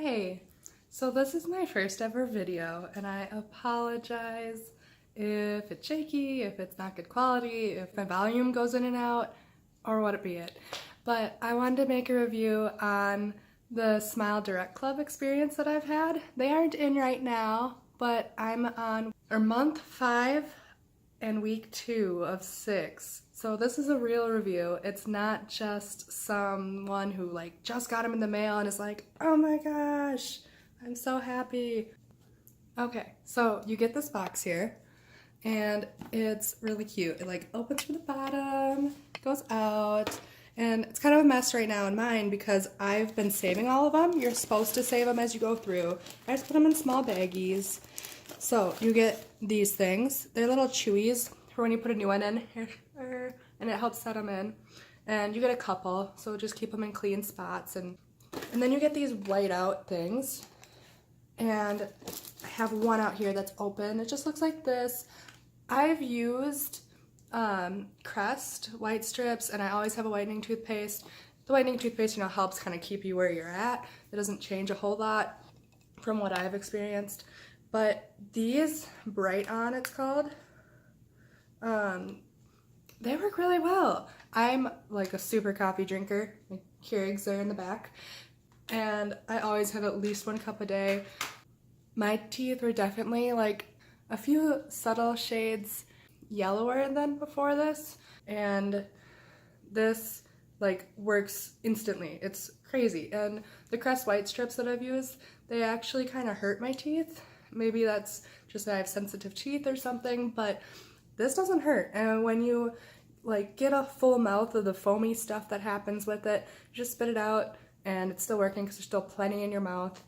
Hey, so this is my first ever video and I apologize if it's shaky, if it's not good quality, if my volume goes in and out, or what it be it. But I wanted to make a review on the Smile Direct Club experience that I've had. They aren't in right now, but I'm on month 5 and week 2 of 6. So this is a real review. It's not just someone who just got them in the mail and is like, oh my gosh, I'm so happy. Okay, so you get this box here and it's really cute. It opens from the bottom, goes out, and it's kind of a mess right now in mine because I've been saving all of them. You're supposed to save them as you go through. I just put them in small baggies. So you get these things. They're little chewies for when you put a new one in, and it helps set them in. And you get a couple, so just keep them in clean spots. And then you get these white out things. And I have one out here that's open. It just looks like this. I've used Crest white strips, and I always have a whitening toothpaste. The whitening toothpaste, helps kind of keep you where you're at. It doesn't change a whole lot from what I've experienced. But these Bright On, it's called, they work really well. I'm a super coffee drinker. My Keurigs are in the back. And I always have at least 1 cup a day. My teeth were definitely a few subtle shades yellower than before this. And this works instantly. It's crazy. And the Crest white strips that I've used, they actually kind of hurt my teeth. Maybe that's just that I have sensitive teeth or something, but this doesn't hurt. And when you get a full mouth of the foamy stuff that happens with it, you just spit it out and it's still working because there's still plenty in your mouth.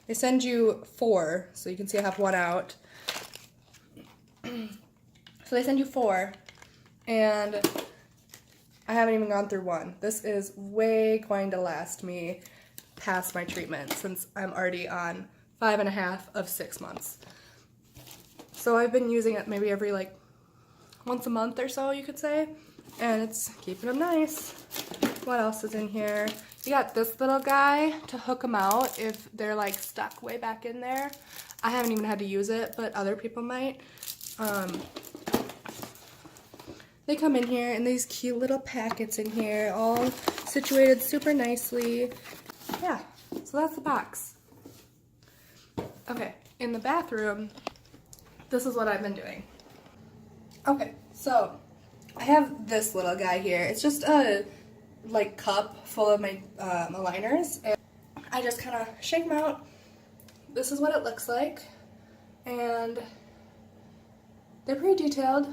They send you 4, so you can see I have 1 out. So they send you 4, and I haven't even gone through 1. This is way going to last me past my treatment since I'm already on 5.5 of 6 months. So I've been using it maybe every once a month or so, you could say, and it's keeping them nice. What else is in here? You got this little guy to hook them out if they're stuck way back in there. I haven't even had to use it, but other people might. They come in here in these cute little packets in here, all situated super nicely. Yeah, so that's the box. Okay, in the bathroom, this is what I've been doing. Okay, so I have this little guy here. It's just a cup full of my aligners, and I just kind of shake them out. This is what it looks like, and they're pretty detailed.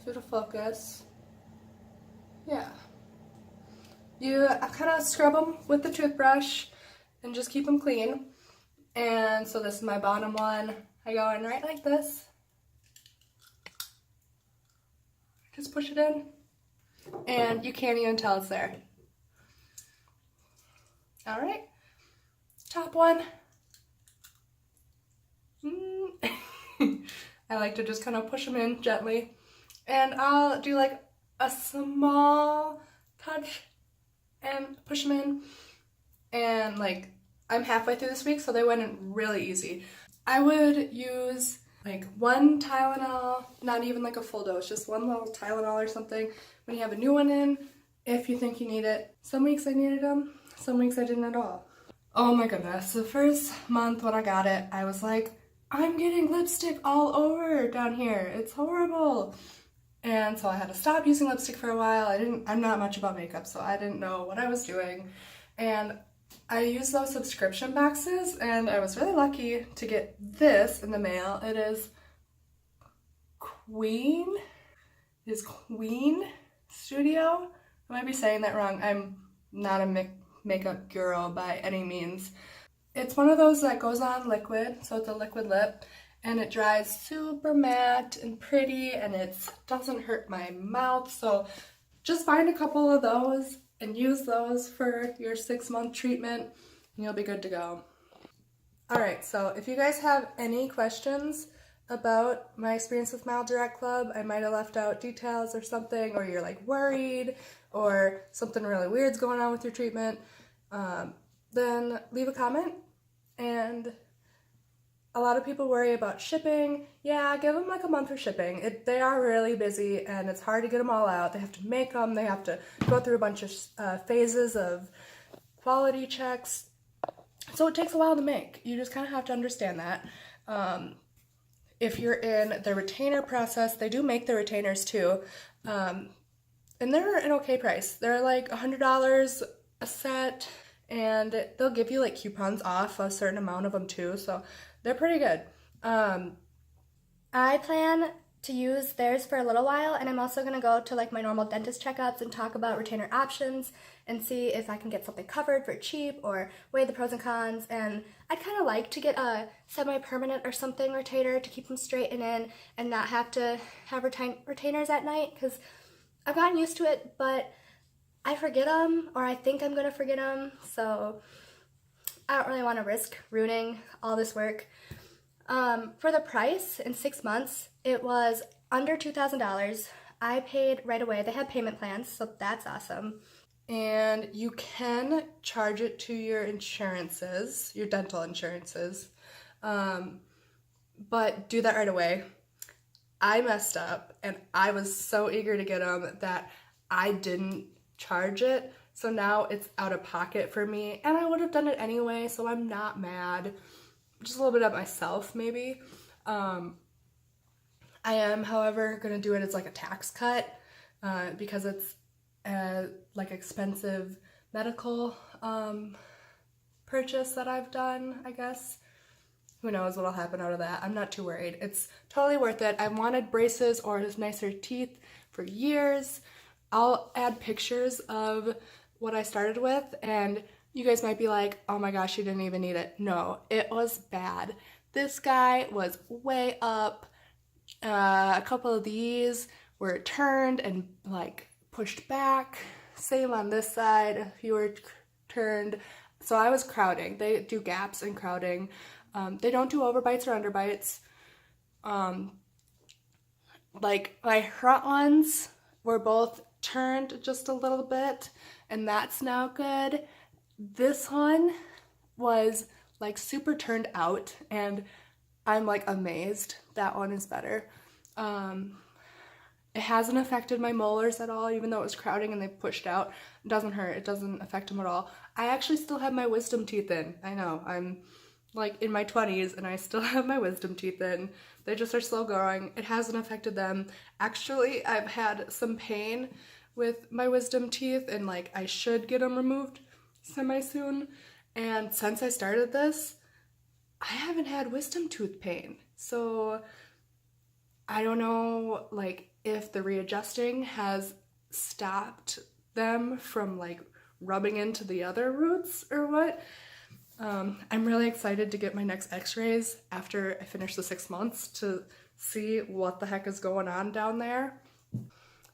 If it'll focus, yeah. You kind of scrub them with the toothbrush and just keep them clean. And so this is my bottom one. I go in right like this. Just push it in, and you can't even tell it's there. All right, top one. I like to just kind of push them in gently, and I'll do a small touch and push them in, and I'm halfway through this week, so they went in really easy. I would use 1 Tylenol, not even a full dose, just 1 little Tylenol or something when you have a new one in, if you think you need it. Some weeks I needed them, some weeks I didn't at all. Oh my goodness, the first month when I got it, I was I'm getting lipstick all over down here. It's horrible. And so I had to stop using lipstick for a while. I'm not much about makeup, so I didn't know what I was doing. And I used those subscription boxes, and I was really lucky to get this in the mail. It is Queen Studio. I might be saying that wrong. I'm not a makeup guru by any means. It's one of those that goes on liquid, so it's a liquid lip, and it dries super matte and pretty, and it doesn't hurt my mouth. So just find a couple of those and use those for your 6-month treatment, and you'll be good to go. Alright, so if you guys have any questions about my experience with Smile Direct Club, I might have left out details or something, or you're worried, or something really weird's going on with your treatment, then leave a comment. And a lot of people worry about shipping. Yeah, give them like a month for shipping. They are really busy and it's hard to get them all out. They have to make them, they have to go through a bunch of phases of quality checks. So it takes a while to make. You just kind of have to understand that. If you're in the retainer process, they do make the retainers too. And they're an okay price. They're like $100 a set, and they'll give you like coupons off a certain amount of them too, so they're pretty good. I plan to use theirs for a little while, and I'm also going to go to like my normal dentist checkups and talk about retainer options and see if I can get something covered for cheap or weigh the pros and cons. And I'd kind of like to get a semi-permanent or something retainer to keep them straight and in and not have to have retainers at night, because I've gotten used to it, but I forget them, or I think I'm going to forget them, so I don't really want to risk ruining all this work. For the price, in 6 months, it was under $2,000. I paid right away. They had payment plans, so that's awesome. And you can charge it to your insurances, your dental insurances, but do that right away. I messed up and I was so eager to get them that I didn't charge it. So now it's out of pocket for me, and I would have done it anyway, so I'm not mad. Just a little bit at myself, maybe. I am, however, going to do it as like a tax cut because it's a like expensive medical purchase that I've done, I guess. Who knows what'll happen out of that. I'm not too worried. It's totally worth it. I've wanted braces or nicer teeth for years. I'll add pictures of what I started with, and you guys might be like, oh my gosh, you didn't even need it. No, it was bad. This guy was way up. A couple of these were turned and like pushed back. Same on this side, a few were turned. So I was crowding. They do gaps and crowding. They don't do overbites or underbites. Like my front ones were both turned just a little bit, and that's now good. This one was like super turned out, and I'm like amazed. That one is better. It hasn't affected my molars at all, even though it was crowding and they pushed out. It doesn't hurt. It doesn't affect them at all. I actually still have my wisdom teeth in. I know, I'm like in my 20s and I still have my wisdom teeth in. They just are slow growing. It hasn't affected them. Actually, I've had some pain with my wisdom teeth, and like I should get them removed semi-soon. And since I started this, I haven't had wisdom tooth pain. So I don't know like if the readjusting has stopped them from like rubbing into the other roots or what. I'm really excited to get my next x-rays after I finish the 6 months to see what the heck is going on down there.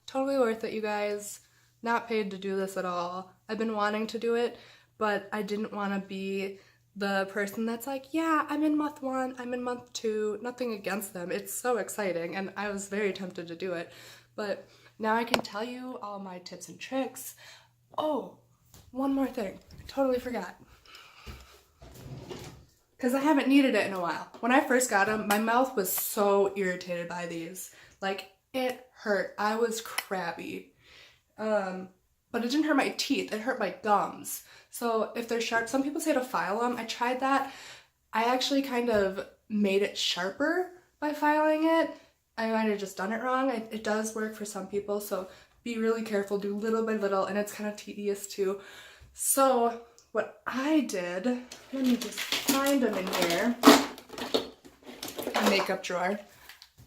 Totally worth it, you guys. Not paid to do this at all. I've been wanting to do it, but I didn't want to be the person that's like, yeah, I'm in month 1, I'm in month 2, nothing against them. It's so exciting, and I was very tempted to do it. But now I can tell you all my tips and tricks. Oh, one more thing. I totally forgot. Because I haven't needed it in a while. When I first got them, my mouth was so irritated by these. Like, it hurt. I was crabby. But it didn't hurt my teeth. It hurt my gums. So if they're sharp, some people say to file them. I tried that. I actually kind of made it sharper by filing it. I might have just done it wrong. It does work for some people, so be really careful. Do little by little, and it's kind of tedious too. So what I did, let me just find them in here. A makeup drawer.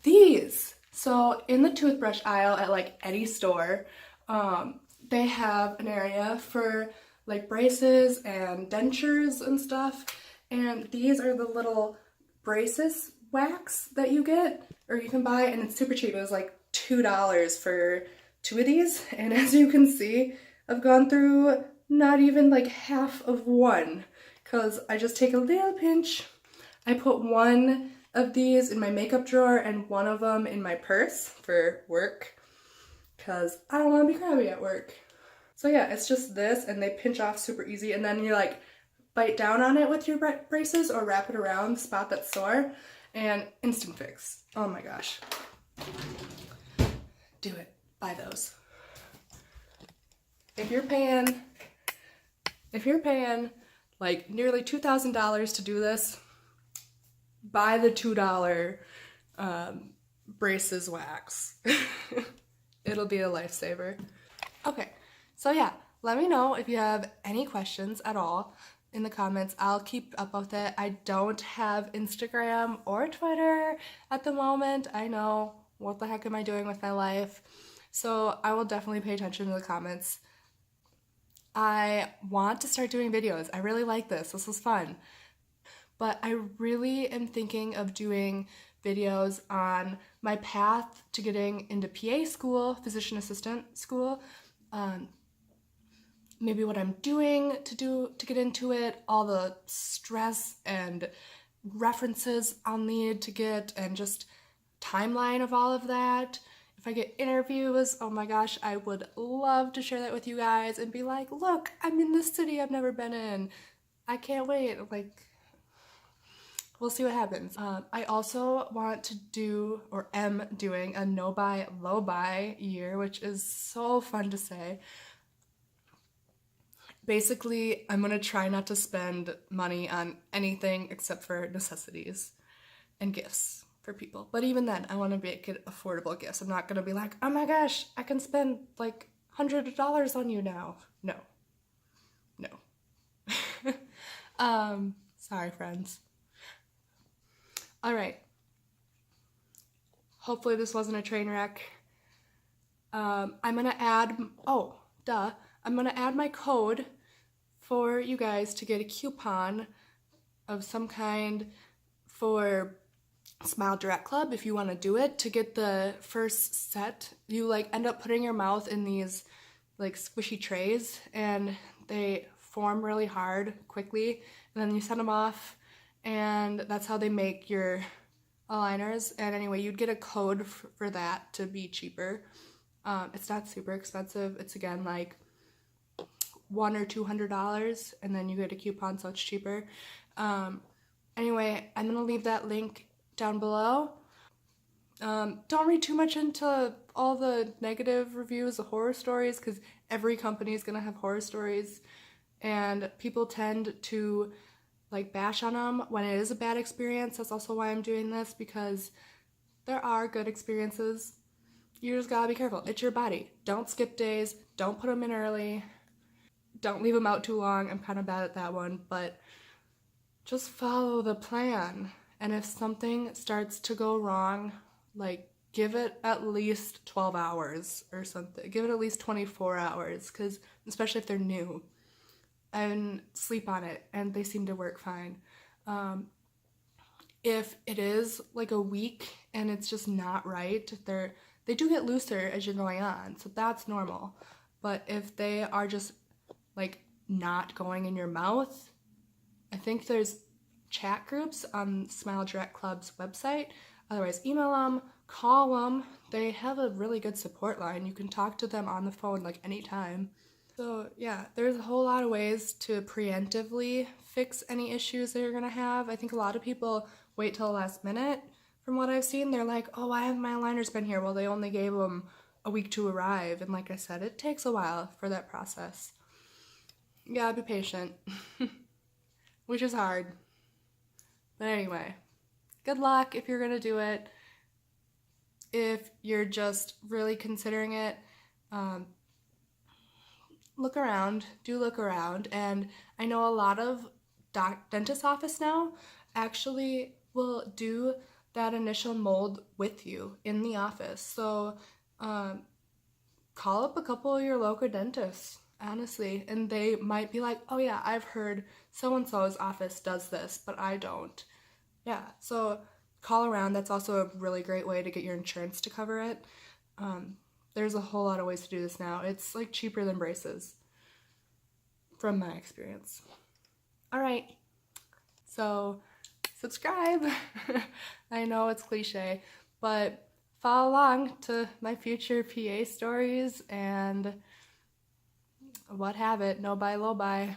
These. So in the toothbrush aisle at like any store, they have an area for like braces and dentures and stuff. And these are the little braces wax that you get, or you can buy, and it's super cheap. It was like $2 for 2 of these. And as you can see, I've gone through not even like half of one, because I just take a little pinch. I put one of these in my makeup drawer and one of them in my purse for work, because I don't want to be crabby at work. So yeah, it's just this, and they pinch off super easy, and then you like bite down on it with your braces or wrap it around the spot that's sore, and instant fix. Oh my gosh. Do it. Buy those. If you're paying like nearly $2,000 to do this, buy the $2 braces wax. It'll be a lifesaver. Okay, so yeah, let me know if you have any questions at all in the comments. I'll keep up with it. I don't have Instagram or Twitter at the moment. I know, what the heck am I doing with my life? So I will definitely pay attention to the comments. I want to start doing videos. I really like this. This is fun. But I really am thinking of doing videos on my path to getting into PA school, physician assistant school, maybe what I'm doing to get into it, all the stress and references I'll need to get, and just timeline of all of that. If I get interviews, oh my gosh, I would love to share that with you guys and be like, look, I'm in this city I've never been in. I can't wait. Like, we'll see what happens. I also want to do, or am doing, a no buy, low buy year, which is so fun to say. Basically, I'm gonna try not to spend money on anything except for necessities and gifts for people. But even then, I want to make it affordable gifts. I'm not gonna be like, oh my gosh, I can spend like $100 on you now. No. Sorry, friends. All right. Hopefully this wasn't a train wreck. I'm gonna add, I'm gonna add my code for you guys to get a coupon of some kind for Smile Direct Club if you want to do it. To get the first set, you like end up putting your mouth in these like squishy trays, and they form really hard quickly, and then you send them off, and that's how they make your aligners. And anyway, you'd get a code for that to be cheaper. It's not super expensive. It's again like $100 or $200, and then you get a coupon, so it's cheaper. Anyway, I'm gonna leave that link down below. Don't read too much into all the negative reviews, the horror stories, because every company is gonna have horror stories, and people tend to like bash on them when it is a bad experience. That's also why I'm doing this, because there are good experiences. You just gotta be careful. It's your body. Don't skip days. Don't put them in early. Don't leave them out too long. I'm kind of bad at that one, but just follow the plan. And if something starts to go wrong, like give it at least 12 hours or something. Give it at least 24 hours, because especially if they're new, and sleep on it, and they seem to work fine. If it is like a week and it's just not right, they do get looser as you're going on, so that's normal. But if they are just like not going in your mouth, I think there's chat groups on Smile Direct Club's website. Otherwise, email them, call them. They have a really good support line. You can talk to them on the phone like anytime. So yeah, there's a whole lot of ways to preemptively fix any issues that you're gonna have. I think a lot of people wait till the last minute. From what I've seen, they're like, oh, why haven't my aligners been here? Well, they only gave them a week to arrive. And like I said, it takes a while for that process. You gotta be patient, which is hard. But anyway, good luck if you're gonna do it. If you're just really considering it, look around, and I know a lot of dentist office now actually will do that initial mold with you in the office. So call up a couple of your local dentists, honestly, and they might be like, oh yeah, I've heard so-and-so's office does this, but I don't. Yeah, so call around. That's also a really great way to get your insurance to cover it. There's a whole lot of ways to do this now. It's like cheaper than braces, from my experience. All right, so subscribe. I know it's cliche, but follow along to my future PA stories, and what have it, no buy, low buy.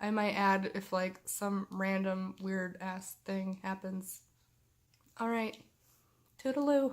I might add if like some random weird ass thing happens. Alright, toodaloo.